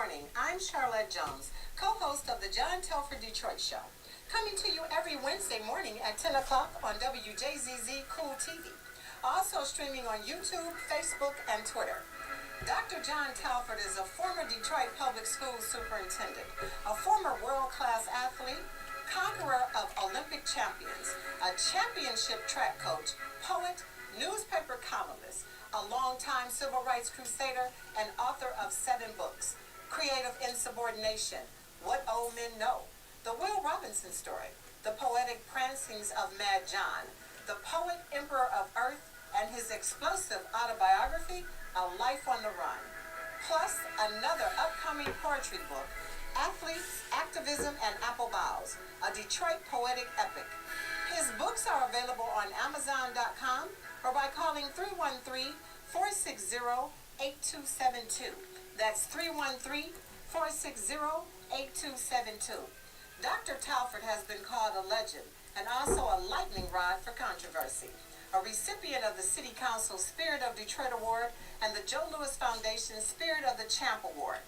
morning. I'm Charlotte Jones, co-host of the John Telford Detroit Show, coming to you every Wednesday morning at 10 o'clock on Wjzz Cool TV. Also streaming on YouTube, Facebook, and Twitter. Dr. John Telford is a former Detroit Public Schools superintendent, a former world-class athlete, conqueror of Olympic champions, a championship track coach, poet, newspaper columnist, a longtime civil rights crusader, and author of 7 books: Creative Insubordination, What Old Men Know, The Will Robinson Story, The Poetic Prancings of Mad John, The Poet Emperor of Earth, and his explosive autobiography, A Life on the Run. Plus, another upcoming poetry book, Athletes, Activism, and Apple Boughs, a Detroit poetic epic. His books are available on Amazon.com or by calling 313-460-8272. That's 313-460-8272. Dr. Telford has been called a legend and also a lightning rod for controversy, a recipient of the City Council Spirit of Detroit Award and the Joe Louis Foundation Spirit of the Champ Award.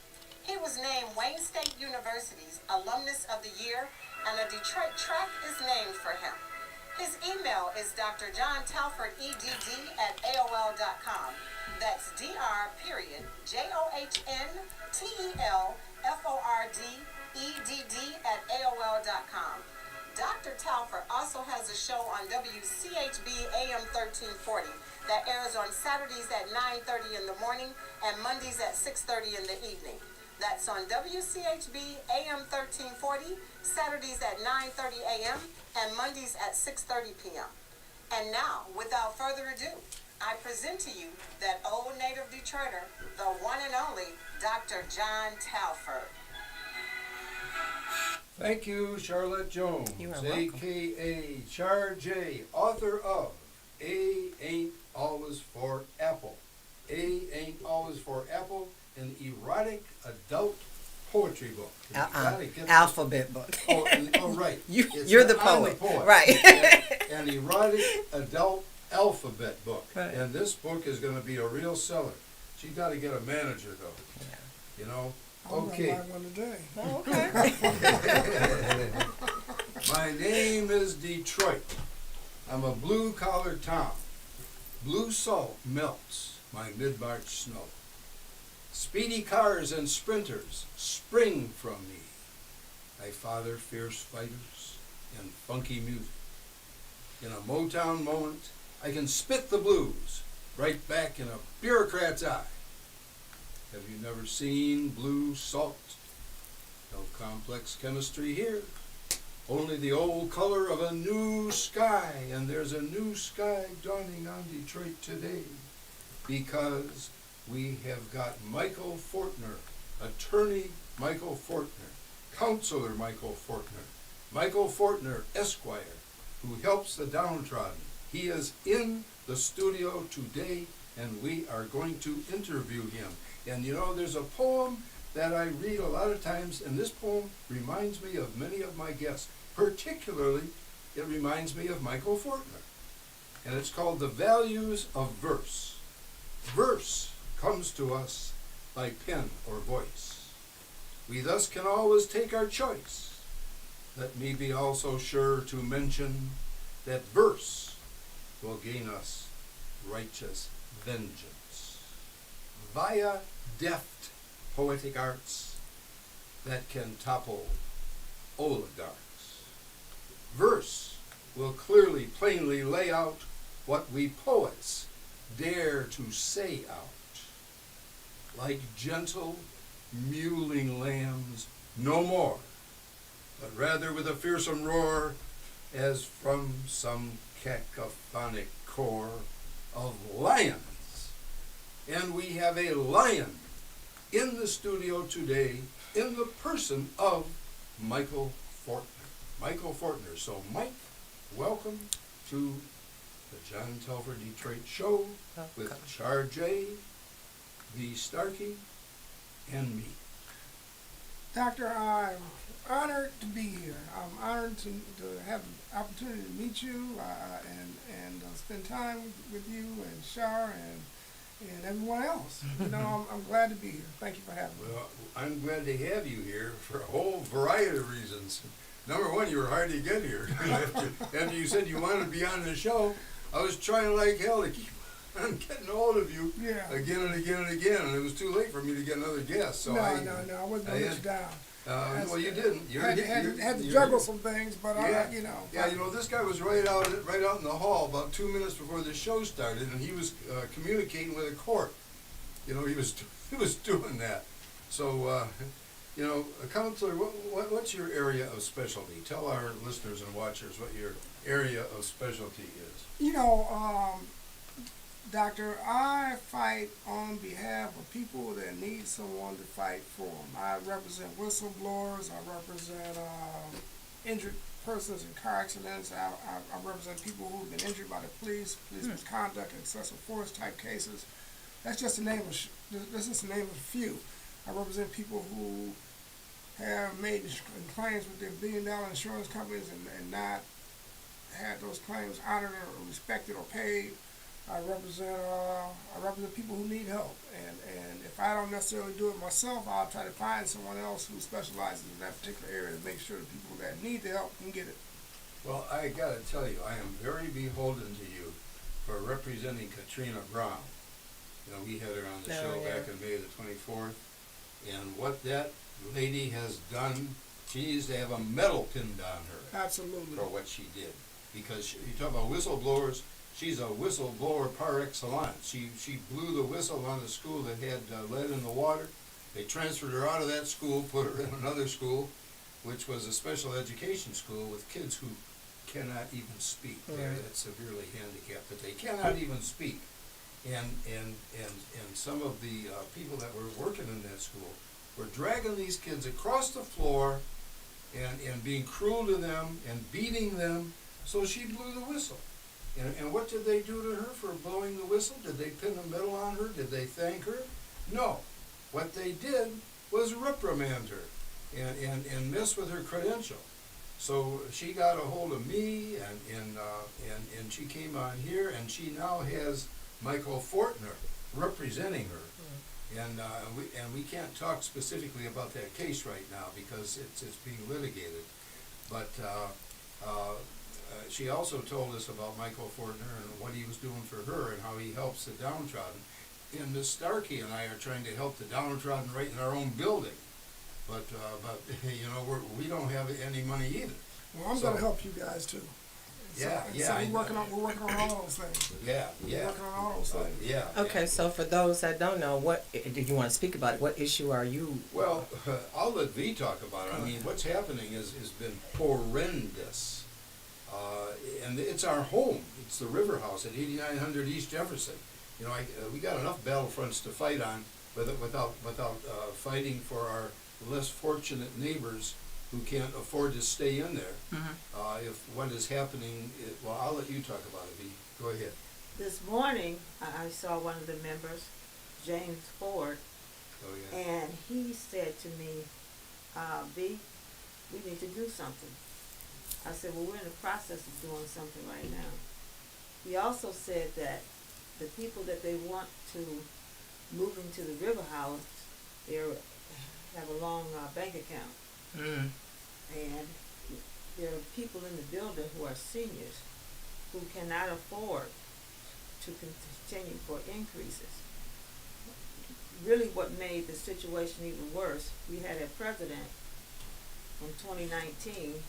He was named Wayne State University's Alumnus of the Year, and a Detroit track is named for him. His email is drjohntelfordedd@aol.com. That's dr.johntelfordedd@aol.com. Dr. Telford also has a show on WCHB AM 1340 that airs on Saturdays at 9:30 in the morning and Mondays at 6:30 in the evening. That's on WCHB AM 1340, Saturdays at 9:30 a.m. and Mondays at 6:30 p.m. And now, without further ado, I present to you that old native Detroiter, the one and only Dr. John Telford. Thank you, Charlotte Jones, You are welcome. a.k.a. Char J, author of A Ain't Always for Apple. A Ain't Always for Apple, an erotic adult poetry book. You gotta get Alphabet book. oh, right. It's You're the I'm poet. Right. An erotic adult alphabet book. Right. And this book is going to be a real seller. She got to get a manager, though. Yeah. You know? I'm Okay. gonna buy one today. Oh, okay. My name is Detroit. I'm a blue-collar town. Blue salt melts my mid-March snow. Speedy cars and sprinters spring from me. I father fierce fighters and funky music. In a Motown moment, I can spit the blues right back in a bureaucrat's eye. Have you never seen blue salt? No complex chemistry here. Only the old color of a new sky, and there's a new sky dawning on Detroit today because we have got Michael Fortner, attorney Michael Fortner, counselor Michael Fortner, Esquire, who helps the downtrodden. He is in the studio today, and we are going to interview him. And you know, there's a poem that I read a lot of times, and this poem reminds me of many of my guests. Particularly, it reminds me of Michael Fortner. And it's called The Values of Verse. Verse comes to us by pen or voice. We thus can always take our choice. Let me be also sure to mention that verse will gain us righteous vengeance via deft poetic arts that can topple oligarchs. Verse will clearly, plainly lay out what we poets dare to say out. Like gentle, mewling lambs, no more, but rather with a fearsome roar, as from some cacophonic corps of lions. And we have a lion in the studio today in the person of Michael Fortner. Michael Fortner. So, Mike, welcome to the John Telford Detroit Show with Char J, V. Starkey, and me. Doctor, I'm honored to be here. I'm honored to have the opportunity to meet you and spend time with you and Shar and everyone else. You know, I'm glad to be here. Thank you for having me. Well, I'm glad to have you here for a whole variety of reasons. Number one, you were hard to get here. after you said you wanted to be on the show, I was trying like hell to keep on getting hold of you again and again and again, and it was too late for me to get another guest. So no, I wasn't going to let you down. Well, you didn't. Had to juggle some things, but you know. Yeah, you know, this guy was right out in the hall about 2 minutes before the show started, and he was communicating with a court. You know, he was doing that. So, you know, Counselor, what's your area of specialty? Tell our listeners and watchers what your area of specialty is. You know, Doctor, I fight on behalf of people that need someone to fight for them. I represent whistleblowers. I represent injured persons in car accidents. I represent people who've been injured by the police misconduct, excessive force type cases. That's just the name of this is the name of a few. I represent people who have made claims with their billion-dollar insurance companies and not had those claims honored or respected or paid. I represent people who need help, and if I don't necessarily do it myself, I'll try to find someone else who specializes in that particular area to make sure the people that need the help can get it. Well, I gotta tell you, I am very beholden to you for representing Katrina Brown. You know, we had her on the show back in May the 24th, and what that lady has done, she needs to have a medal pinned on her. Absolutely. For what she did, because you talk about whistleblowers. She's a whistleblower par excellence. She blew the whistle on the school that had lead in the water. They transferred her out of that school, put her in another school, which was a special education school with kids who cannot even speak. They're severely handicapped, but they cannot even speak. And some of the people that were working in that school were dragging these kids across the floor and being cruel to them and beating them. So she blew the whistle. And what did they do to her for blowing the whistle? Did they pin a medal on her? Did they thank her? No. What they did was reprimand her and mess with her credential. So she got a hold of me, and she came on here, and she now has Michael Fortner representing her. And we can't talk specifically about that case right now because it's being litigated. But she also told us about Michael Fortner and what he was doing for her and how he helps the downtrodden. And Miss Starkey and I are trying to help the downtrodden right in our own building. But you know, we don't have any money either. Well, I'm going to help you guys too. So we're working on all those things. We're working on all those things. Okay, so for those that don't know, what did you want to speak about? What issue are you? Well, I'll let V talk about it. I mean, what's happening has been horrendous. And it's our home. It's the River House at 8900 East Jefferson. You know, we got enough battlefronts to fight on without fighting for our less fortunate neighbors who can't afford to stay in there. If what is happening, well, I'll let you talk about it, V. Go ahead. This morning, I saw one of the members, James Ford, and he said to me, V, we need to do something. I said, well, we're in the process of doing something right now. He also said that the people that they want to move into the River House, they have a long bank account. And there are people in the building who are seniors who cannot afford to continue for increases. Really what made the situation even worse, we had a president from 2019,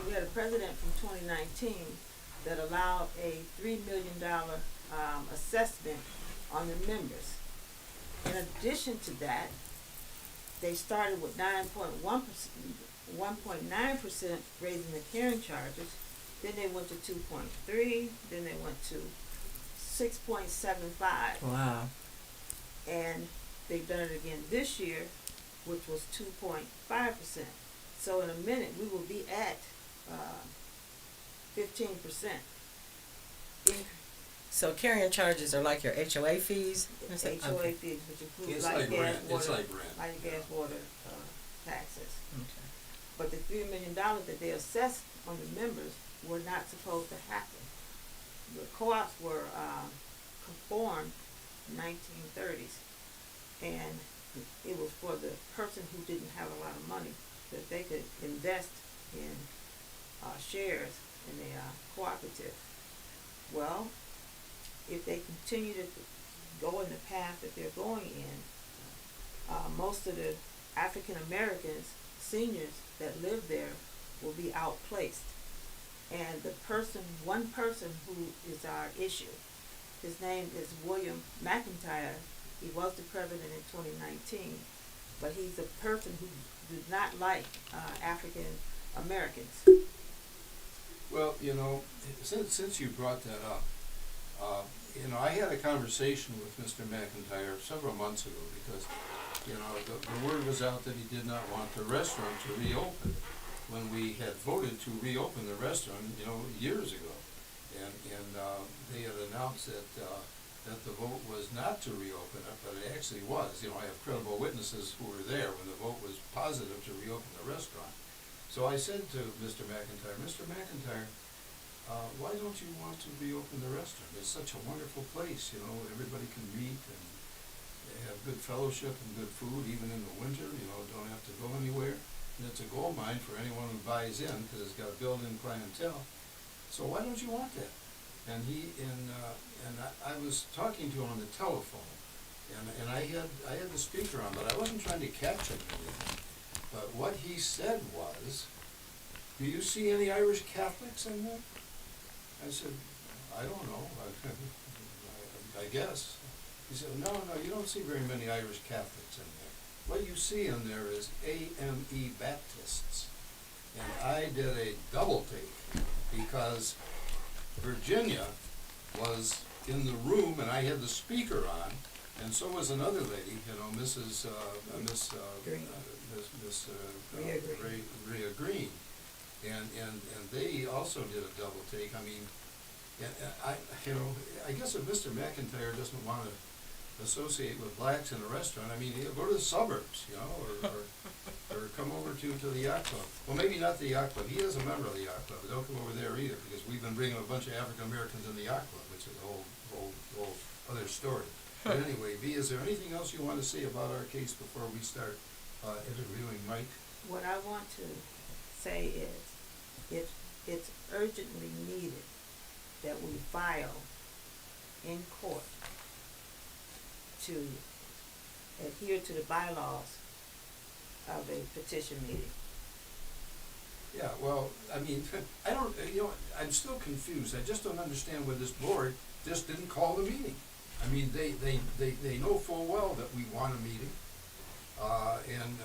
we had a president from 2019 that allowed a $3 million assessment on the members. In addition to that, they started with 1.9% raising the carrying charges, then they went to 2.3, then they went to 6.75. Wow. And they've done it again this year, which was 2.5%. So in a minute, we will be at 15%. So carrying charges are like your HOA fees? HOA fees, which include light, gas, water taxes. Okay. But the $3 million that they assessed on the members were not supposed to happen. the co-ops were formed in 1930s, and it was for the person who didn't have a lot of money, that they could invest in shares in the cooperative. Well, if they continue to go in the path that they're going in, most of the African Americans, seniors that live there, will be outplaced. And one person who is our issue, his name is William McIntyre. He was the president in 2019, but he's a person who does not like African Americans. Well, you know, since you brought that up, you know, I had a conversation with Mr. McIntyre several months ago because, you know, the word was out that he did not want the restaurant to reopen when we had voted to reopen the restaurant, you know, years ago. And they had announced that the vote was not to reopen it, but it actually was. You know, I have credible witnesses who were there when the vote was positive to reopen the restaurant. So I said to Mr. McIntyre, why don't you want to reopen the restaurant? It's such a wonderful place, you know, everybody can meet and they have good fellowship and good food, even in the winter, you know, don't have to go anywhere. And it's a gold mine for anyone who buys in because it's got a built-in clientele. So why don't you want that? And I was talking to him on the telephone, and I had the speaker on, but I wasn't trying to capture anything. But what he said was, "Do you see any Irish Catholics in there?" I said, "I don't know. I guess." He said, No, you don't see very many Irish Catholics in there. What you see in there is AME Baptists." And I did a double take because Virginia was in the room and I had the speaker on, and so was another lady, you know, Mrs. Rhea Green. And they also did a double take. I mean, I guess if Mr. McIntyre doesn't want to associate with blacks in a restaurant, I mean, he'll go to the suburbs, you know, or come over to the yacht club. Well, maybe not the yacht club. He is a member of the yacht club, but don't come over there either, because we've been bringing a bunch of African Americans in the yacht club, which is a whole other story. But anyway, V, is there anything else you want to say about our case before we start interviewing Mike? What I want to say is, it's urgently needed that we file in court to adhere to the bylaws of a petition meeting. Yeah, well, I mean, I don't, you know, I'm still confused. I just don't understand why this board just didn't call the meeting. I mean, they know full well that we want a meeting, and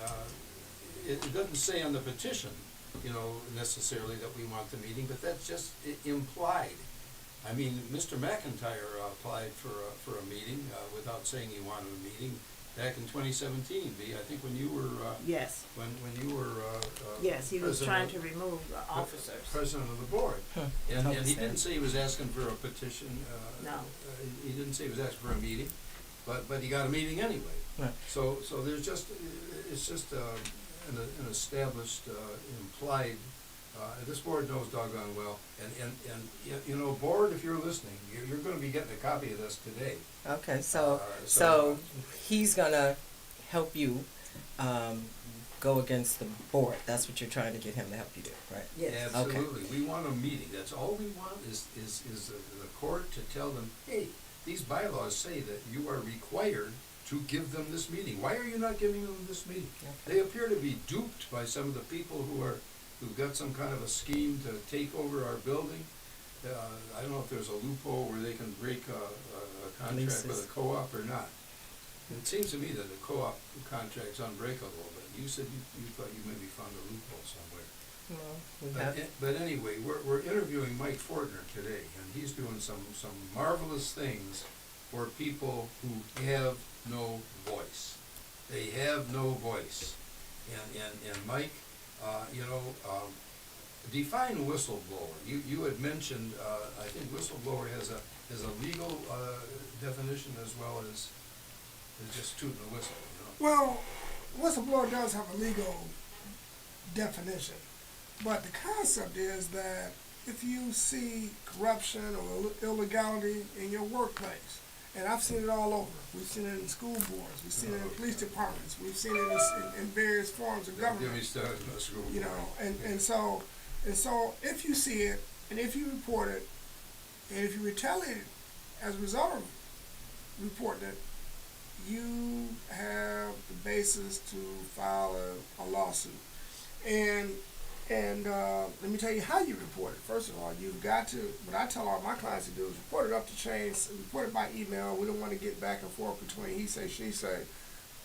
it doesn't say on the petition, you know, necessarily that we want the meeting, but that's just implied. I mean, Mr. McIntyre applied for a meeting without saying he wanted a meeting back in 2017. V, I think when you were Yes. when you were Yes, he was president- trying to remove officers. president of the board, and he didn't say he was asking for a petition. No. He didn't say he was asking for a meeting, but he got a meeting anyway. Right. So there's just it's just an established implied. This board knows doggone well, and you know, board, if you're listening, you're going to be getting a copy of this today. Okay, so he's gonna help you go against the board. That's what you're trying to get him to help you do, right? Yes. Absolutely. We want a meeting. That's all we want is the court to tell them, hey, these bylaws say that you are required to give them this meeting. Why are you not giving them this meeting? Okay. They appear to be duped by some of the people who've got some kind of a scheme to take over our building. I don't know if there's a loophole where they can break a contract with a co-op or not. It seems to me that the co-op contract's unbreakable, but you said you thought you maybe found a loophole somewhere. Well, we have, But anyway, we're interviewing Mike Fortner today, and he's doing some marvelous things for people who have no voice. They have no voice. And Mike, define whistleblower. You had mentioned, I think whistleblower has a legal definition as well as just tooting the whistle, you know? Well, whistleblower does have a legal definition, but the concept is that if you see corruption or illegality in your workplace, and I've seen it all over. We've seen it in school boards. We've seen it in police departments. We've seen it in various forms of government. Give me started in the school. You know, and so if you see it, and if you report it, and if you retaliate as a result of reporting it, you have the basis to file a lawsuit. And let me tell you how you report it. First of all, you've got to, what I tell all my clients to do is report it up the chain, report it by email. We don't want to get back and forth between he say, she say.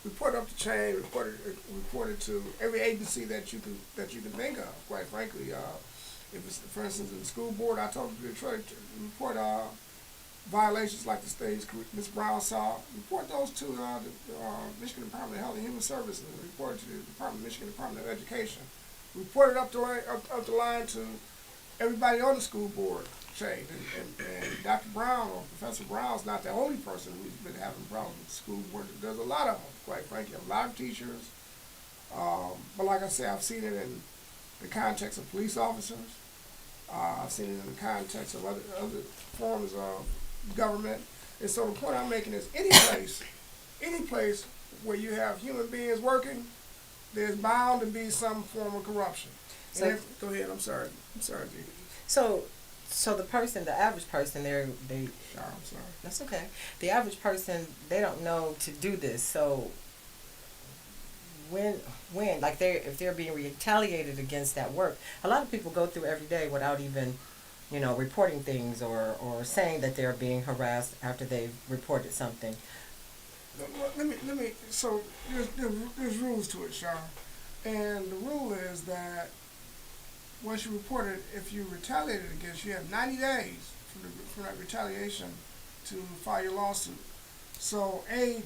Report it up the chain, report it to every agency that you can think of, quite frankly. If it's, for instance, in the school board, I told you to report violations like the stage Ms. Brown saw. Report those to the Michigan Department of Health and Human Services. Report it to the Michigan Department of Education. Report it up the line to everybody on the school board chain. And Dr. Brown or Professor Brown's not the only person who's been having problems with the school board. There's a lot of them, quite frankly, a lot of teachers. But like I said, I've seen it in the context of police officers. I've seen it in the context of other forms of government. And so the point I'm making is any place where you have human beings working, there's bound to be some form of corruption. So, go ahead. I'm sorry, G. So the person, the average person, I'm sorry. That's okay. The average person, they don't know to do this. So when like if they're being retaliated against at work, a lot of people go through every day without even, reporting things or saying that they're being harassed after they've reported something. Let me. So there's rules to it, Sharon, and the rule is that once you report it, if you retaliated against, you have 90 days for that retaliation to file your lawsuit. So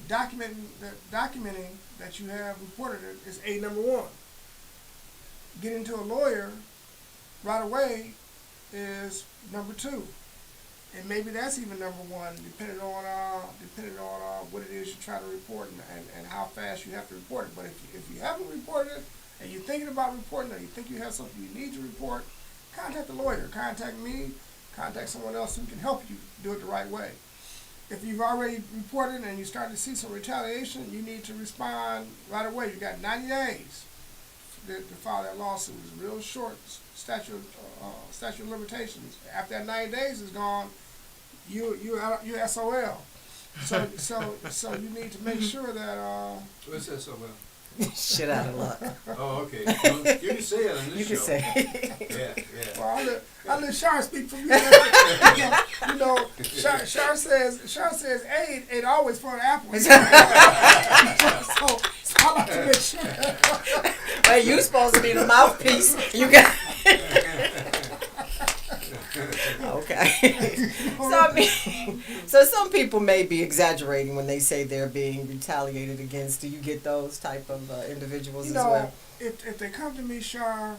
documenting that you have reported it is number one. Getting to a lawyer right away is number two. And maybe that's even number one, depending on what it is you try to report and how fast you have to report it. But if you haven't reported it and you're thinking about reporting it, or you think you have something you need to report, contact the lawyer, contact me, contact someone else who can help you do it the right way. If you've already reported and you start to see some retaliation, you need to respond right away. You've got 90 days to file that lawsuit. It's a real short statute of limitations. After that 90 days is gone, you SOL. So you need to make sure that. What's SOL? Shit out of luck. Oh, okay. Well, you can say it on this show. You can say. Yeah. Well, I let Sharon speak for me. Sharon says ain't always for the apples. So I like to make sure. Well, you supposed to be the mouthpiece. You got. Okay. So some people may be exaggerating when they say they're being retaliated against. Do you get those type of individuals as well? If they come to me, Shar,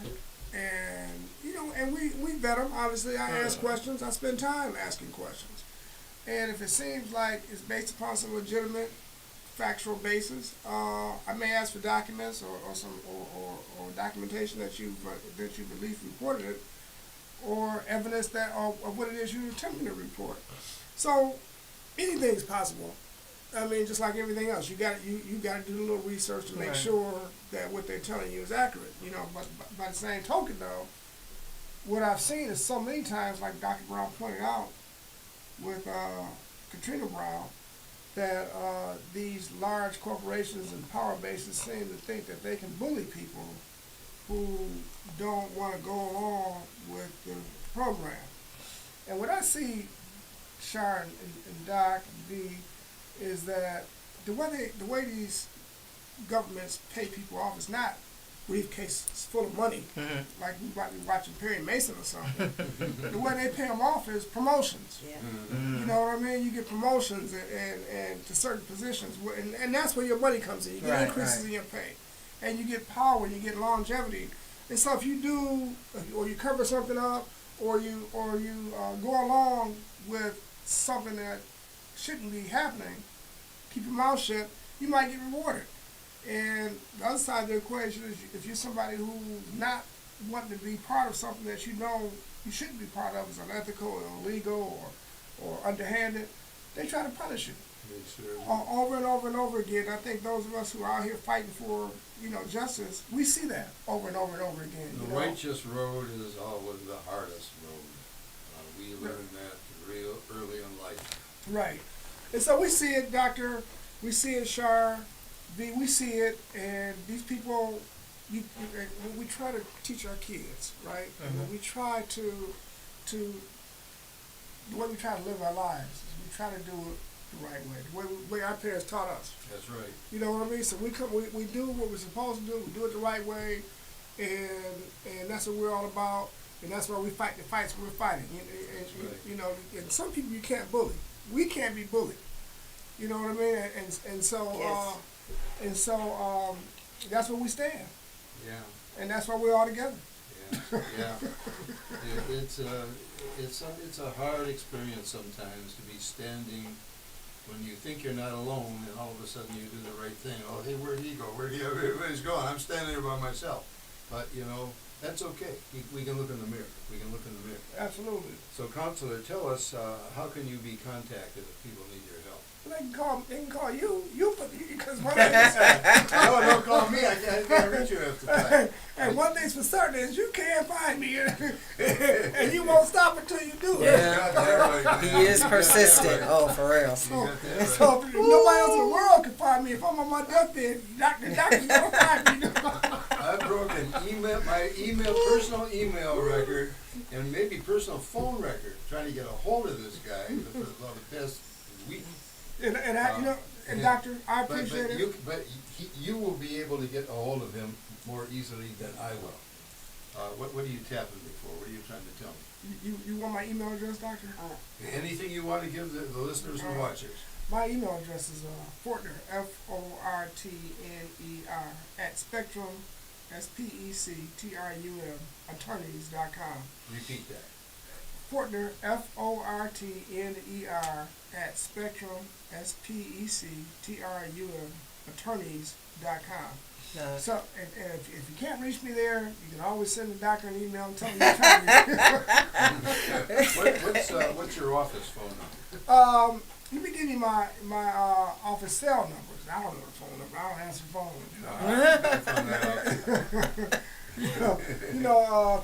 and and we vet them. Obviously, I ask questions. I spend time asking questions, and if it seems like it's based upon some legitimate factual basis, I may ask for documents or some documentation that you've at least reported it, or evidence that of what it is you're attempting to report. So anything's possible. I mean, just like everything else, you got to do a little research to make sure that what they're telling you is accurate. But by the same token, though, what I've seen is so many times, like Dr. Brown pointed out with Katrina Brown, that these large corporations and power bases seem to think that they can bully people who don't want to go along with the program. And what I see, Sharon and Doc and B, is that the way these governments pay people off is not briefcases full of money, like we might be watching Perry Mason or something. The way they pay them off is promotions. Yeah. You know what I mean? You get promotions and to certain positions, and that's where your money comes in. You get increases in your pay, and you get power, and you get longevity. And so if you do, or you cover something up, or you go along with something that shouldn't be happening, keep your mouth shut, you might get rewarded. And the other side of the equation is if you're somebody who's not wanting to be part of something that you know you shouldn't be part of is unethical or illegal or underhanded, they try to punish you. Over and over and over again. I think those of us who are out here fighting for, justice, we see that over and over and over again. The righteous road is always the hardest road. We learned that real early in life. Right. And so we see it, Doctor. We see it, Shar. We see it, and these people, when we try to teach our kids, right? And when we try the way we try to live our lives, is we try to do it the right way, the way our parents taught us. That's right. You know what I mean? So we do what we're supposed to do. We do it the right way, and that's what we're all about. And that's why we fight the fights we're fighting. Right. And some people you can't bully. We can't be bullied. You know what I mean? And so Yes. That's where we stand. Yeah. And that's why we're all together. Yeah. It's a hard experience sometimes to be standing when you think you're not alone, and all of a sudden you do the right thing. Oh, hey, where'd he go? Everybody's going. I'm standing here by myself. But that's okay. We can look in the mirror. Absolutely. So, Counselor, tell us, how can you be contacted if people need your help? They can call you. Because one No, don't call me. I can't reach you after that. and one thing's for certain is you can't find me, and you won't stop until you do it. Yeah. He is persistent. Oh, for real. So if nobody else in the world can find me, if I'm on my deathbed, doctor's gonna find me. I broke my personal email record, and maybe personal phone record, trying to get a hold of this guy for the past week. And doctor, I appreciate it. You will be able to get a hold of him more easily than I will. What are you tapping me for? What are you trying to tell me? You want my email address, doctor? Anything you want to give the listeners and watchers? My email address is Fortner, Fortner, at Spectrum, SPECTRUM, attorneys.com. Repeat that. Fortner, FORTNER, at Spectrum, SPECTRUM, attorneys.com. So, and if you can't reach me there, you can always send the doctor an email and tell him you're trying to. What's your office phone number? Let me give you my office cell numbers. I don't know the phone number. I don't answer phones.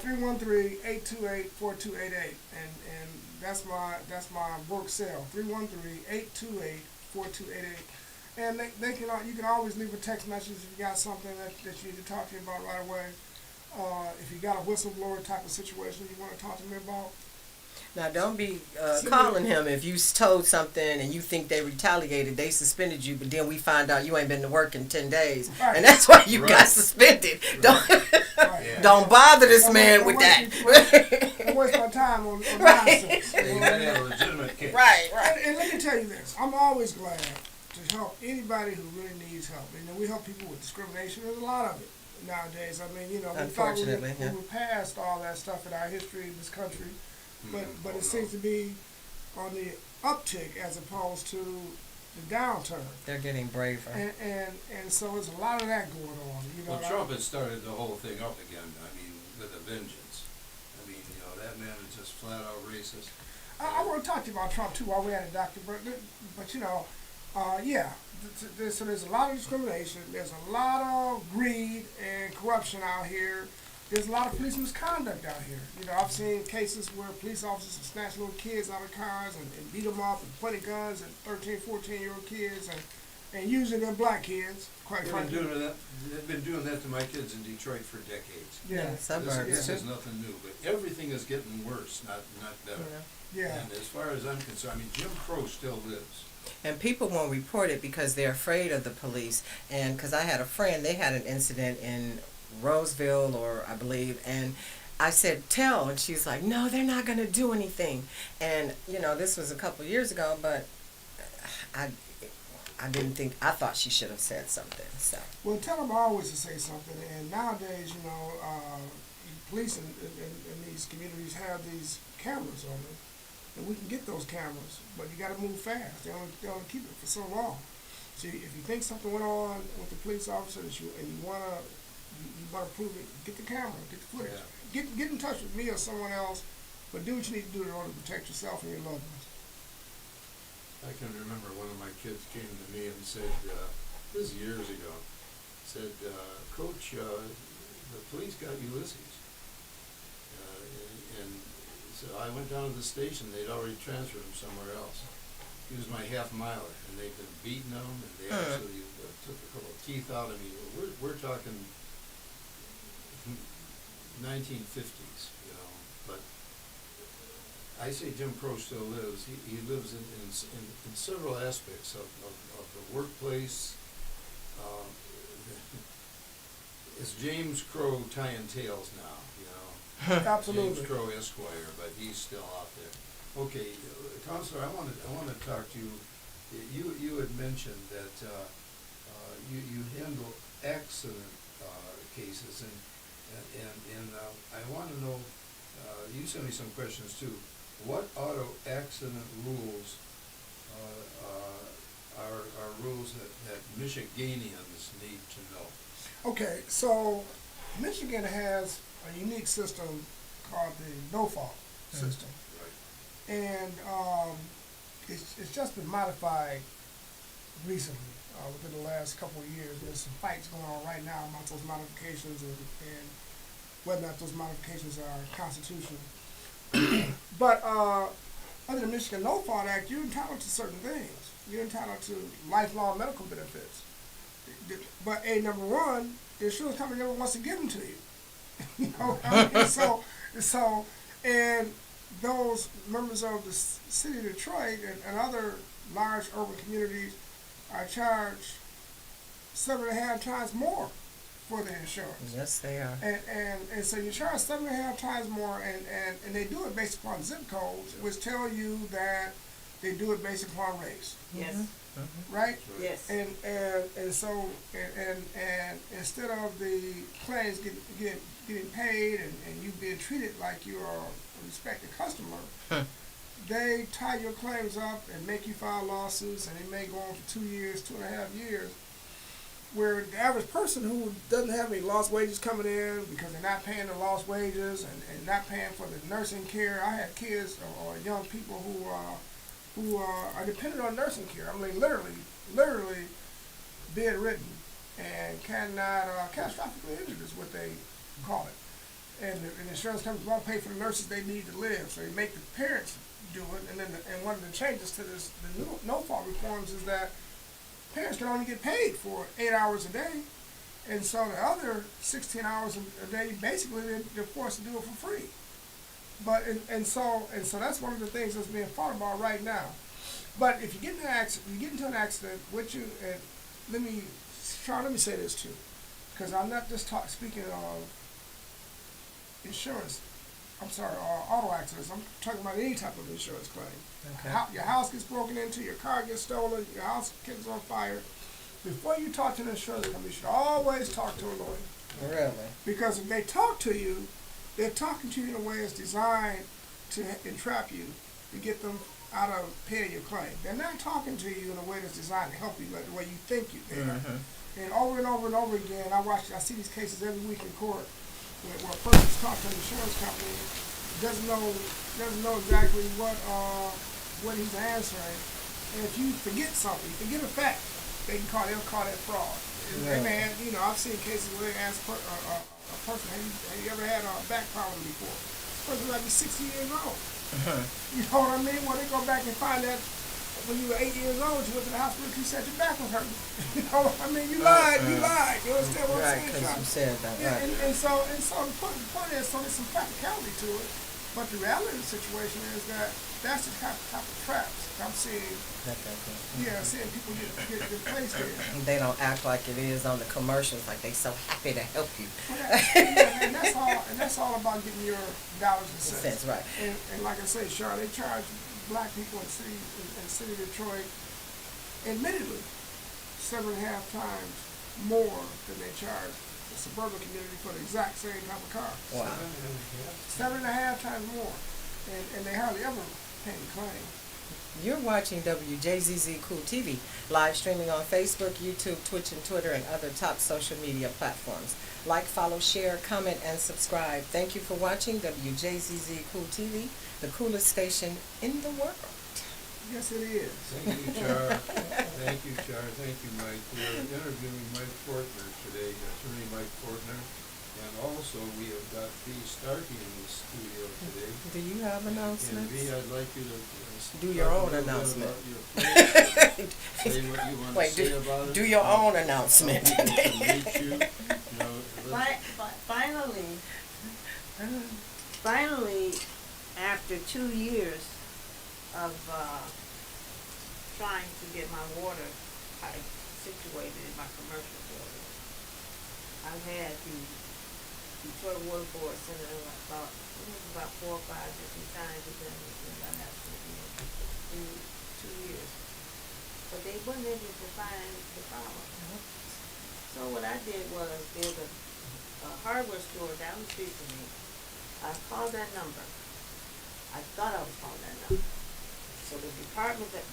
313-828-4288, and that's my work cell. 313-828-4288. And you can always leave a text message if you got something that you need to talk to me about right away. If you got a whistleblower type of situation you want to talk to me about. Now, don't be calling him if you told something and you think they retaliated, they suspended you, but then we find out you ain't been to work in 10 days. Right. And that's why you got suspended. Don't bother this man with that. Don't waste my time on nonsense. You gotta have a legitimate case. Right. And let me tell you this. I'm always glad to help anybody who really needs help. And we help people with discrimination. There's a lot of it nowadays. I mean, unfortunately, we were past all that stuff in our history in this country. But it seems to be on the uptick as opposed to the downturn. They're getting braver. And so there's a lot of that going on. Well, Trump has started the whole thing up again, with a vengeance. That man is just flat out racist. I want to talk to you about Trump, too, while we're at it, Doctor. But so there's a lot of discrimination. There's a lot of greed and corruption out here. There's a lot of police misconduct out here. I've seen cases where police officers have snatched little kids out of cars and beat them up and pointed guns at 13, 14-year-old kids and usually they're black kids, quite frankly. They've been doing that to my kids in Detroit for decades. Yeah. This is nothing new, but everything is getting worse, not better. Yeah. And as far as I'm concerned, Jim Crow still lives. And people won't report it because they're afraid of the police. And because I had a friend, they had an incident in Roseville, or I believe, and I said, tell, and she's like, no, they're not going to do anything. And, this was a couple of years ago, but I thought she should have said something, so. Well, tell them always to say something, and nowadays, police in these communities have these cameras on them, and we can get those cameras, but you got to move fast. They only keep it for so long. So if you think something went on with the police officer and you want to prove it, get the camera, get the footage. Yeah. Get in touch with me or someone else But do what you need to do in order to protect yourself and your loved ones. I can remember one of my kids came to me and said, this is years ago, said, Coach, the police got Ulysses. And so I went down to the station, they'd already transferred him somewhere else. He was my half miler, and they'd been beating him, and they actually took a couple of teeth out of me. We're talking 1950s, you know, but I say Jim Crow still lives. He lives in several aspects of the workplace. It's James Crow tying tails now, you know. Absolutely. James Crow Esquire, but he's still out there. Okay, Counselor, I want to talk to you. You had mentioned that you handle accident cases, and I want to know. You sent me some questions too. What auto accident rules are rules that Michiganians need to know? Okay, so Michigan has a unique system called the no-fault system. Right. And it's just been modified recently, within the last couple of years. There's some fights going on right now about those modifications and whether or not those modifications are constitutional. But under the Michigan No Fault Act, you're entitled to certain things. You're entitled to lifelong medical benefits. But number one, the insurance company never wants to give them to you. You know, and those members of the city of Detroit and other large urban communities are charged 7.5 times more for their insurance. Yes, they are. And so you charge 7.5 times more, and they do it based upon zip codes, which tell you that they do it based upon race. Yes. Right? Yes. And so instead of the claims getting paid and you being treated like you're a respected customer, they tie your claims up and make you file lawsuits, and they may go on for 2 years, 2.5 years, where the average person who doesn't have any lost wages coming in because they're not paying the lost wages and not paying for the nursing care. I have kids or young people who are dependent on nursing care. I mean, literally bedridden and cannot, catastrophically injured is what they call it. And the insurance companies won't pay for the nurses they need to live, so they make the parents do it. And then one of the changes to the no-fault reforms is that parents can only get paid for 8 hours a day, and so the other 16 hours a day, basically they're forced to do it for free. But and so that's one of the things that's being fought about right now. But if you get into an accident, let me say this too, because I'm not just speaking of insurance. I'm sorry, auto accidents. I'm talking about any type of insurance claim. Okay. Your house gets broken into, your car gets stolen, your house gets on fire. Before you talk to an insurance company, you should always talk to a lawyer. Really? Because if they talk to you, they're talking to you in a way that's designed to entrap you, to get them out of paying your claim. They're not talking to you in a way that's designed to help you like the way you think they are. And over again, I see these cases every week in court where a person's talking to an insurance company, doesn't know exactly what he's answering, and if you forget something, you forget a fact, they'll call that fraud. Right. And I've seen cases where they ask a person, have you ever had a back problem before? This person might be 60 years old. You know what I mean? Well, they go back and find that when you were 8 years old, you went to the hospital, you said your back was hurting. You know what I mean? You lied. You understand what I'm saying? Right, because you said that, right. And so the point is, so there's some practicality to it, but the reality of the situation is that that's the type of traps I'm seeing. Yeah, seeing people get placed in. They don't act like it is on the commercials, like they so happy to help you. And that's all about getting your dollars and cents. Right. And like I say, Char, they charge black people in city of Detroit, admittedly, 7.5 times more than they charge the suburban community for the exact same type of car. Wow. 7.5 times more, and they hardly ever pay the claim. You're watching WJZZ Cool TV, live streaming on Facebook, YouTube, Twitch, and Twitter, and other top social media platforms. Like, follow, share, comment, and subscribe. Thank you for watching WJZZ Cool TV, the coolest station in the world. Yes, it is. Thank you, Char. Thank you, Char. Thank you, Mike. We're interviewing Mike Fortner today, attorney Mike Fortner. And also, we have got V. Starkey in the studio today. Do you have announcements? And V, I'd like you to Do your talk own a little bit announcement. about your place. Say what you want Wait, to say about it. do your own How announcement. people can reach you. You know, Finally, after 2 years of trying to get my water pipe situated in my commercial building, I've had the Detroit Water Board send it about 4 or 5 different times within the last 2 years. But they weren't able to find the problem. So what I did was, there's a hardware store down the street from me. I called that number. I thought I was calling that number. So the department, the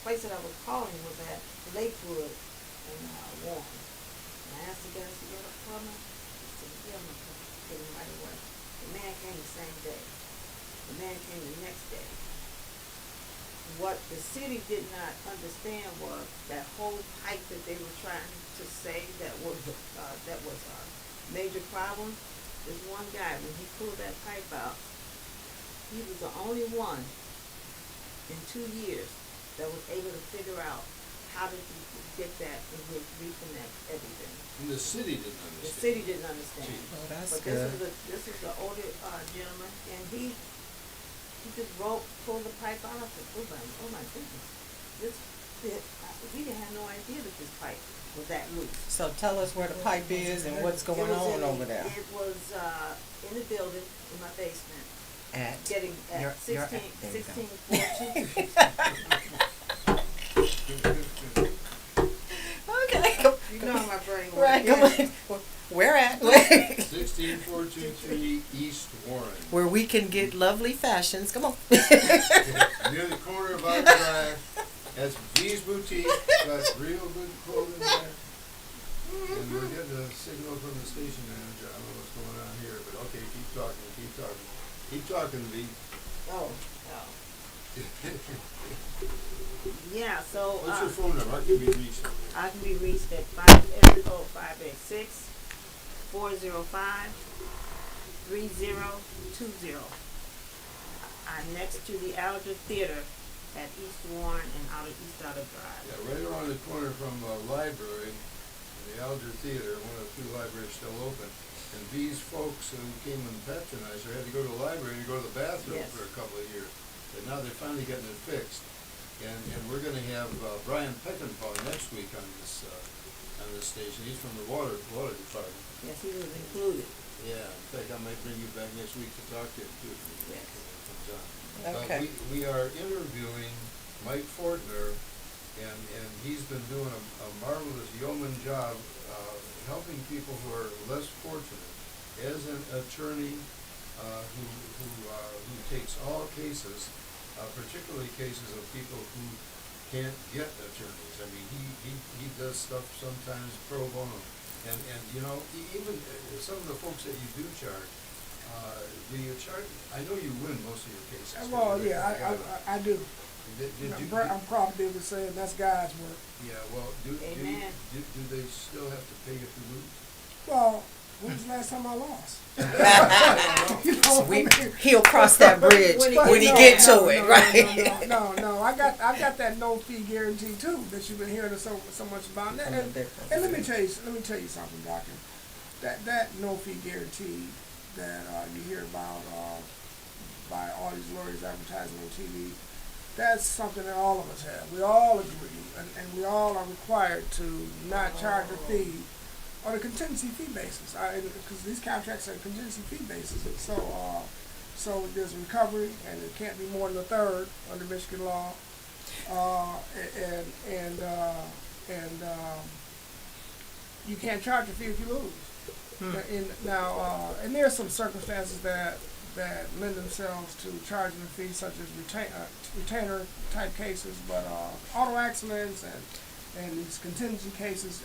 place that I was calling was at Lakewood and Warren. And I asked the guy, "You got a plumber?" He said, "Yeah, I'm gonna get him right away." The man came the same day. The man came the next day. What the city did not understand was that whole pipe that they were trying to say that was a major problem. This one guy, when he pulled that pipe out, he was the only one in 2 years that was able to figure out how to get that and reconnect everything. And the city didn't The understand. city didn't understand. Oh, that's But good. this is the older gentleman, and he just pulled the pipe out. I said, oh my goodness, we didn't have no idea that this pipe was that loose. So tell us where the pipe is and what's going on over there. It was in the building, in my basement, At getting at You're 16, at- there you go. 1642. Okay, come, You know how my brain works. right, come on. Where at? 16423 East Warren. Where we can get lovely fashions. Come on. Near the corner of our drive. That's Wjzz Boutique. Got real good clothing there. And we're getting a signal from the station manager. I don't know what's going on here, but okay, keep talking, keep talking. Keep talking, V. Oh. Yeah, so What's your phone number? I can be reached. I can be reached at 586 405 3020. I'm next to the Alger Theater at East Warren and East Outer Drive. Yeah, right around the corner from the library, the Alger Theater, one of the 2 libraries still open. And these folks who came and patronized her had to go to the library and go to the bathroom Yes. for a couple of years. But now they're finally getting it fixed. And we're going to have Brian Peckinpah next week on this station. He's from the water department. Yes, he was included. Yeah, in fact, I might bring you back next week to talk to him too. If he Yes. comes on. Okay. We are interviewing Mike Fortner, and he's been doing a marvelous yeoman job helping people who are less fortunate. As an attorney who takes all cases, particularly cases of people who can't get attorneys. I mean, he does stuff sometimes pro bono, and you know, even some of the folks that you do charge. Do you charge? I know you win most of your cases. Well, yeah, I do. I'm proud to be able to say that's God's work. Yeah, well, do Amen. they still have to pay if you lose? Well, when was the last time I lost? He'll cross that bridge when he get to it, right? No. I got that no fee guarantee too that you've been hearing so much about. And let me tell you something, Doctor. That no fee guarantee that you hear about by all these lawyers advertising on TV, that's something that all of us have. We all agree, and we all are required to not charge a fee on a contingency fee basis, because these contracts are a contingency fee basis. So there's a recovery, and it can't be more than a third under Michigan law, and you can't charge a fee if you lose. And there are some circumstances that that lend themselves to charging a fee, such as retainer type cases, but auto accidents and these contingency cases,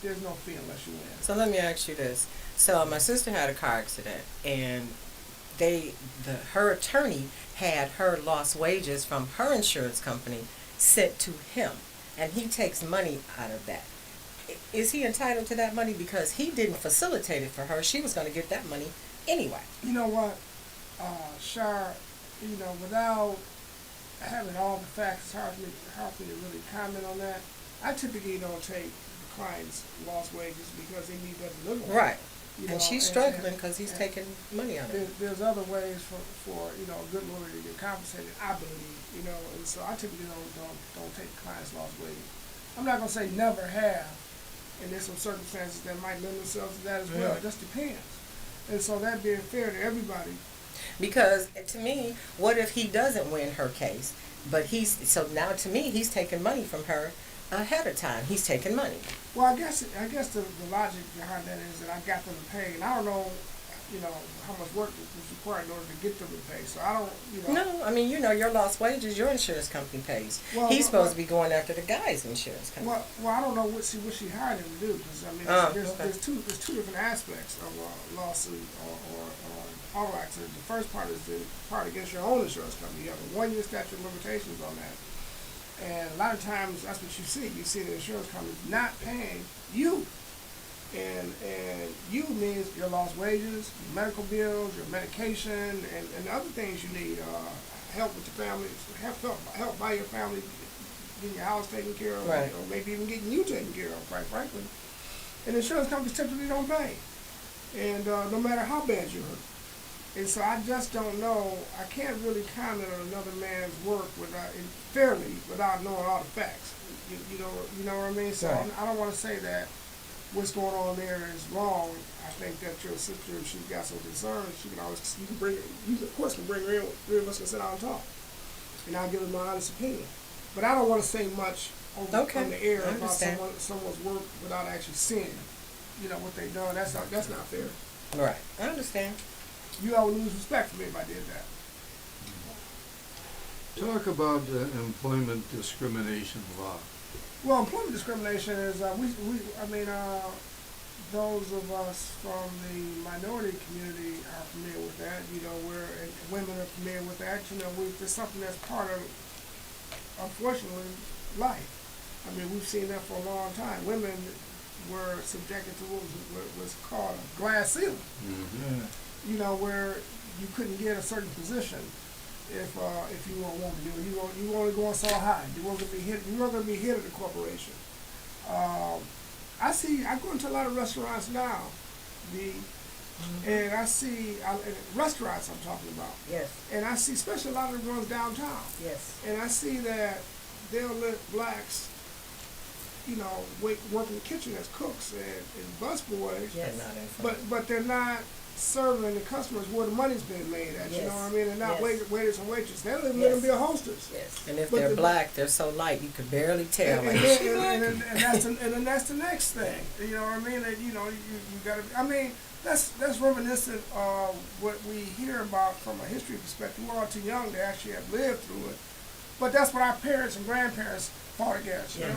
there's no fee unless you win. So let me ask you this. So my sister had a car accident, and her attorney had her lost wages from her insurance company sent to him, and he takes money out of that. Is he entitled to that money because he didn't facilitate it for her? She was going to get that money anyway. You know what, Shar, without having all the facts, it's hard for me to really comment on that. I typically don't take the client's lost wages because they need that to live on. Right. And she's struggling because he's taking money out of it. There's other ways for a good lawyer to get compensated, I believe, and so I typically don't take the client's lost wages. I'm not gonna say never have, and there's some circumstances that might lend themselves to that as well. It just depends. And so that being fair to everybody. Because to me, what if he doesn't win her case? But so now to me, he's taking money from her ahead of time. He's taking money. Well, I guess the logic behind that is that I got them to pay, and I don't know, how much work is required in order to get them to pay. So I don't, No, I mean, your lost wages, your insurance company pays. Well, He's supposed to be going after the guy's insurance company. Well, I don't know what she hired him to do, because I mean, there's two different aspects of a lawsuit or auto accident. The first part is the part against your own insurance company. You have a 1-year statute of limitations on that. And a lot of times, that's what you see. You see the insurance company not paying you. And you means your lost wages, your medical bills, your medication, and other things you need. Help with your family, help by your family, getting your house taken care of, right. Or maybe even getting you taken care of, quite frankly. And insurance companies typically don't pay. And no matter how bad you're hurt. And so I just don't know. I can't really comment on another man's work fairly without knowing all the facts. You know what I mean? So right. I don't want to say that what's going on there is wrong. I think that your sister, if she's got some concerns, you can bring her in. Three of us can sit down and talk, and I'll give her my honest opinion. But I don't want to say much on the air about someone's work without actually seeing, what they've done. That's not fair. Right. I understand. You all would lose respect for me if I did that. Talk about employment discrimination law. Well, employment discrimination is those of us from the minority community are familiar with that. And women are familiar with that. It's something that's part of, unfortunately, life. I mean, we've seen that for a long time. Women were subjected to what was called a glass ceiling. Mm-hmm. Where you couldn't get a certain position if you were a woman. You were only going so high. You weren't going to be hit. You weren't going to be hit at the corporation. I go into a lot of restaurants now, and I see restaurants I'm talking about. Yes. And I see, especially a lot of the ones downtown. Yes. And I see that they'll let blacks, work in the kitchen as cooks and busboys. Yes. But they're not serving the customers where the money's being made at. Yes. You know what I mean? They're not waiters and waitresses. They're letting them be a hostess. Yes. And if they're black, they're so light you could barely tell. And then that's the next thing. You know what I mean? That you got to. I mean, that's reminiscent of what we hear about from a history perspective. We're all too young to actually have lived through it. But that's what our parents and grandparents fought against. Yes.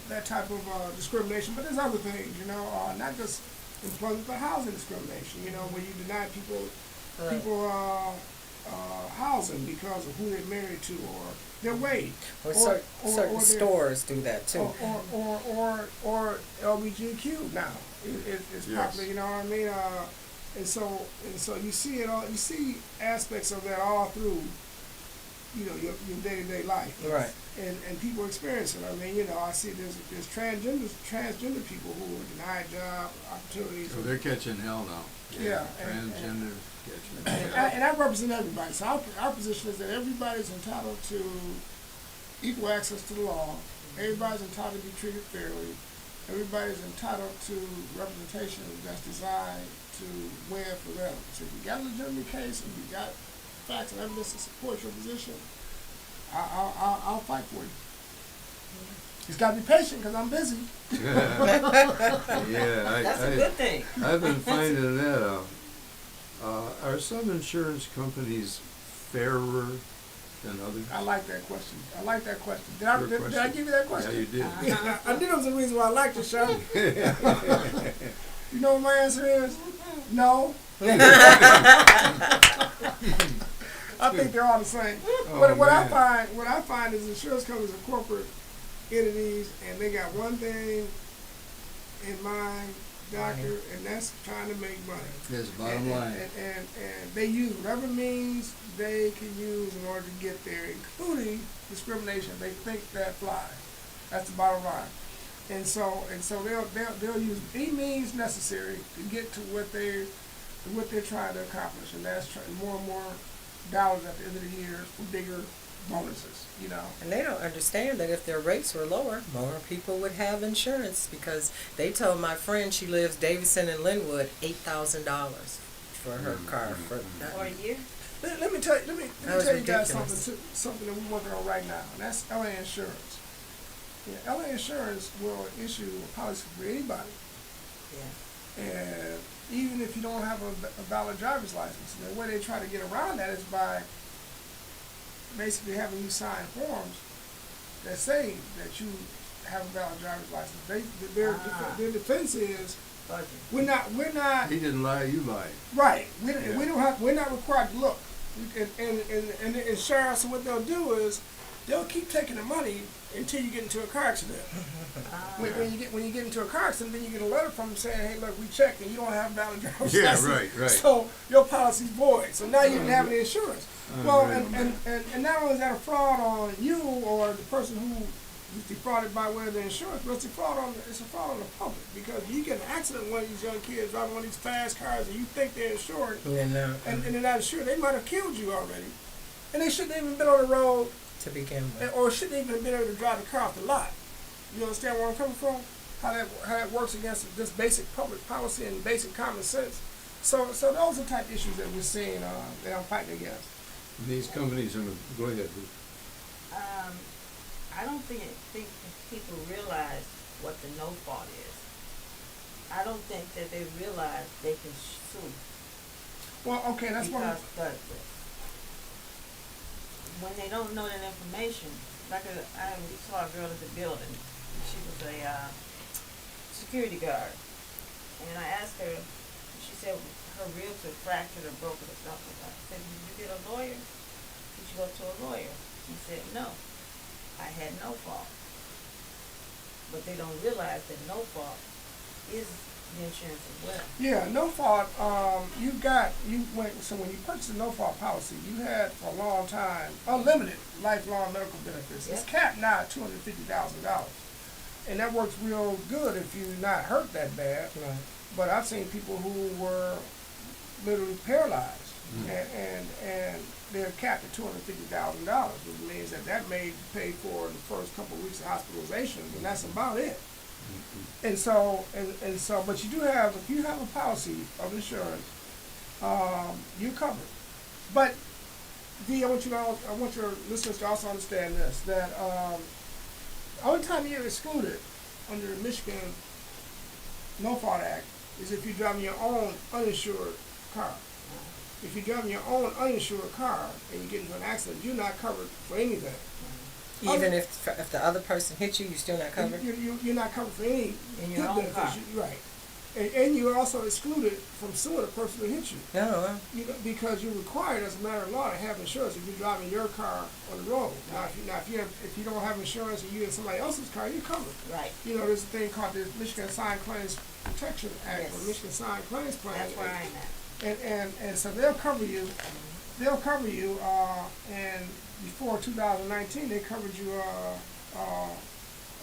That type of discrimination. But there's other things. Not just employment, but housing discrimination. Where you deny people housing because of who they're married to or their weight. Or certain stores do that too. Or LGBTQ now is popular. You know what I mean? And so you see it all. You see aspects of that all through. Your day-to-day life. Right. And people experience it. I mean, I see there's transgender people who are denied job opportunities. So they're catching hell now. Yeah. Transgender catching hell. And I represent everybody. So our position is that everybody's entitled to equal access to the law. Everybody's entitled to be treated fairly. Everybody's entitled to representation that's designed to win for them. So if you got a legitimate case and you got facts and evidence to support your position, I'll fight for you. He's got to be patient because I'm busy. Yeah, That's a good thing. I've been finding that out. Are some insurance companies fairer than others? I like that question. Did Good did I give you that question? Yeah, you did. I knew there was a reason why I liked it, Sean. You know what my answer is? No. I think they're all the same. Oh, What man. I find is insurance companies are corporate entities, and they got one thing in mind, doctor, and that's trying to make money. That's the bottom And- line. And they use whatever means they can use in order to get there, including discrimination. They think that flies. That's the bottom line. And so they'll use any means necessary to get to what they're trying to accomplish, and that's more and more dollars at the end of the year for bigger bonuses. You know. And they don't understand that if their rates were lower, more people would have insurance, because they told my friend, she lives Davidson and Linwood, $8,000 for her car. For a year? Let me tell you That was guys ridiculous. something that we're working on right now, and that's LA Insurance. Yeah, LA Insurance will issue a policy for anybody, Yeah. and even if you don't have a valid driver's license. And the way they try to get around that is by basically having you sign forms that say that you have a valid driver's license. Their defense is Budget. we're not He didn't lie, you lied. right. We Yeah. don't have. We're not required to look. And the insurance, what they'll do is they'll keep taking the money until you get into a car accident. When you get into a car accident, then you get a letter from them saying, "Hey, look, we checked and you don't have valid driver's Yeah, license. right. So your policy's void. So now you didn't have any insurance." Well, Right. and not only is that a fraud on you or the person who is defrauded by way of the insurance, but it's a fraud on the public, because you get an accident with one of these young kids driving one of these fast cars and you think they're insured, and they're not insured. They might have killed you already, and they shouldn't even been on the road, to begin with. or shouldn't even been able to drive the car off the lot. You understand where I'm coming from? How that works against just basic public policy and basic common sense. So those are the type of issues that we're seeing that I'm fighting against. These companies are, go ahead. I don't think people realize what the no fault is. I don't think that they realize they can sue. Well, okay, that's one. Because when they don't know that information, like we saw a girl at the building. She was a security guard, and I asked her. She said her ribs were fractured or broken or something. I said, "Did you get a lawyer? Did you go to a lawyer?" She said, "No, I had no fault." But they don't realize that no fault is the insurance as well. Yeah, no fault. So when you purchased a no fault policy, you had for a long time unlimited lifelong medical benefits. It's capped now at $250,000, and that works real good if you're not hurt that bad. Right. But I've seen people who were literally paralyzed, and they're capped at $250,000, which means that may pay for the first couple of weeks of hospitalization, and that's about it. And so, but you do have, if you have a policy of insurance, you're covered. But I want your listeners to also understand this, that the only time you're excluded under the Michigan No Fault Act is if you're driving your own uninsured car. If you're driving your own uninsured car and you get into an accident, you're not covered for anything. Even if the other person hit you, you're still not covered? You're not covered for any In your hit own benefits. car. Right. And you're also excluded from suing the person who hit you. No. Because you're required as a matter of law to have insurance if you're driving your car on the road. Now, if you don't have insurance and you're in somebody else's car, you're covered. Right. There's a thing called the Michigan Assigned Claims Protection Act, Yes. or Michigan Assigned Claims Plan. That's where I'm at. And so they'll cover you. And before 2019, they covered you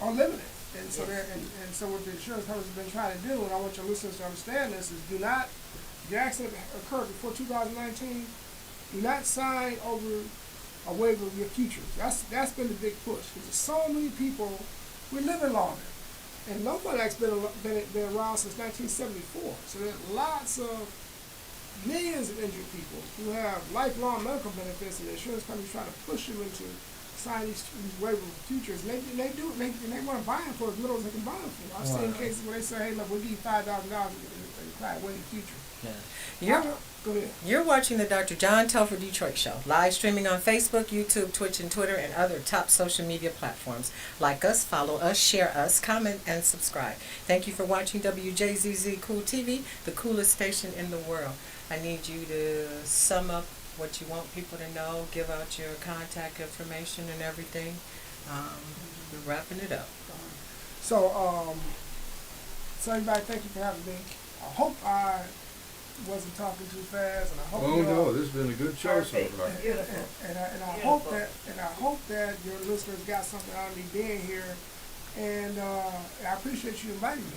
unlimited. And so so what the insurance companies have been trying to do, and I want your listeners to understand this, is if the accident occurred before 2019, do not sign over a waiver of your futures. That's been the big push, because there's so many people, we're living longer. And No Fault Act's been around since 1974. So there's lots of millions of injured people who have lifelong medical benefits, and the insurance companies trying to push them into sign these waiver of futures. And they want to buy them for as little as they can buy them for. I've seen cases where they say, "Hey, look, we'll give you $5,000 and try to waive the future." Yeah. Go ahead. You're watching the Dr. John Telford Detroit Show, live streaming on Facebook, YouTube, Twitch, and Twitter, and other top social media platforms. Like us, follow us, share us, comment, and subscribe. Thank you for watching WJZZ Cool TV, the coolest station in the world. I need you to sum up what you want people to know, give out your contact information and everything. We're wrapping it up. So, everybody, thank you for having me. I hope I wasn't talking too fast, and I hope Oh you no, this has been a good show so Perfect. far. Beautiful. and I Beautiful. hope that your listeners got something out of me being here, and I appreciate you inviting me.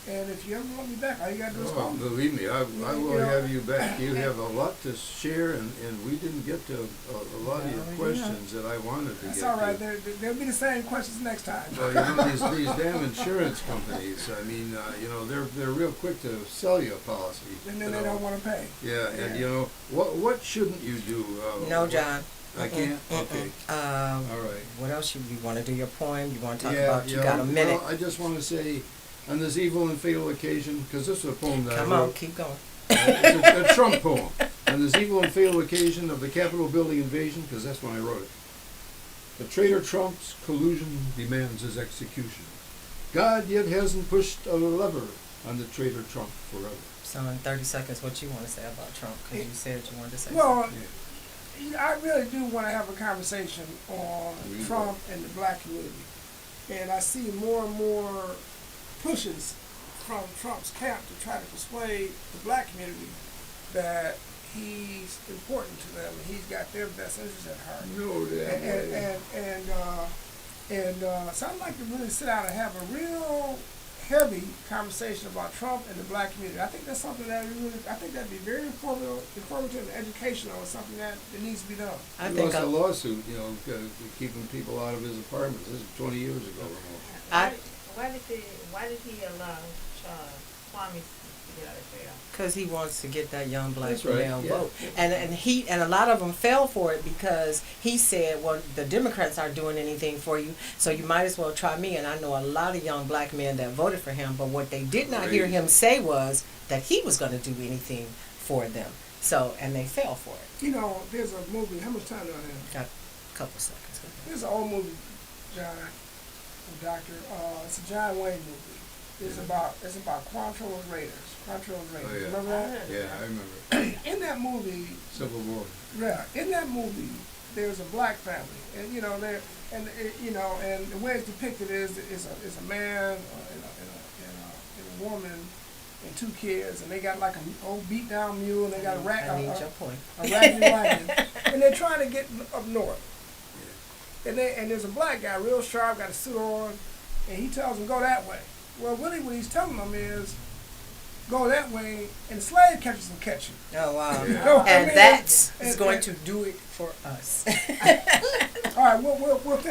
And if you ever want me back, all you gotta do is Oh, call me. believe me, I will You know, have you back. You have a lot to share, and we didn't get to a lot of your Well, yeah. questions that I wanted to That's get all right. to. They'll be the same questions next time. Well, you know, these damn insurance companies, I mean, you know, they're real quick to sell you a policy. And you then they know. don't want to pay. Yeah, and Yeah. you know, what shouldn't you do? No, John. I can't? Okay. All right. What else you want to do your poem? You want to talk Yeah, about? You got a minute. Well, I just want to say, on this evil and fatal occasion, because this is a poem that Come I wrote. on, keep going. It's a Trump poem. On this evil and fatal occasion of the Capitol building invasion, because that's when I wrote it. The traitor Trump's collusion demands his execution. God yet hasn't pushed a lever on the traitor Trump forever. So in 30 seconds, what you want to say about Trump? Because you said you wanted to say Well, something. I really do want to have a conversation on We Trump and the black community. And I see more and more pushes from Trump's camp to try to persuade the black community that he's important to them and he's got their best interests at heart. No, So I'd like to really sit down and have a real heavy conversation about Trump and the black community. I think that's something that I think that'd be very informative and educational, and something that needs to be done. I he think lost a lawsuit, you know, keeping people out of his apartments. This is 20 years ago almost. Why did he allow Kwame to get out of jail? because he wants to get that young black That's right, male yeah. vote, and a lot of them fell for it because he said, well, the Democrats aren't doing anything for you, so you might as well try me. And I know a lot of young black men that voted for him, but what they did not hear him say was that he was going to do anything for them. So, and they fell for it. You know, there's a movie. How much time do I have? Got a couple seconds. There's an old movie, John, Doctor. It's a John Wayne movie. It's about Quantrill's Raiders. Quantrill's Raiders. Oh, yeah. Remember that? Yeah, I remember. In that movie, Civil War. yeah, in that movie, there's a black family, and you know, and the way it's depicted is a man and a woman and two kids, and they got like an old beat down mule, and they got I need your point. a raggedy wagon, and they're trying to get up north. And there's a black guy, real sharp, got a suit on, and he tells them go that way. Well, really, what he's telling them is go that way, and the slave catchers will catch you. Oh wow! You know what I And mean? that is And- going and- to do it for us. All right, we'll finish.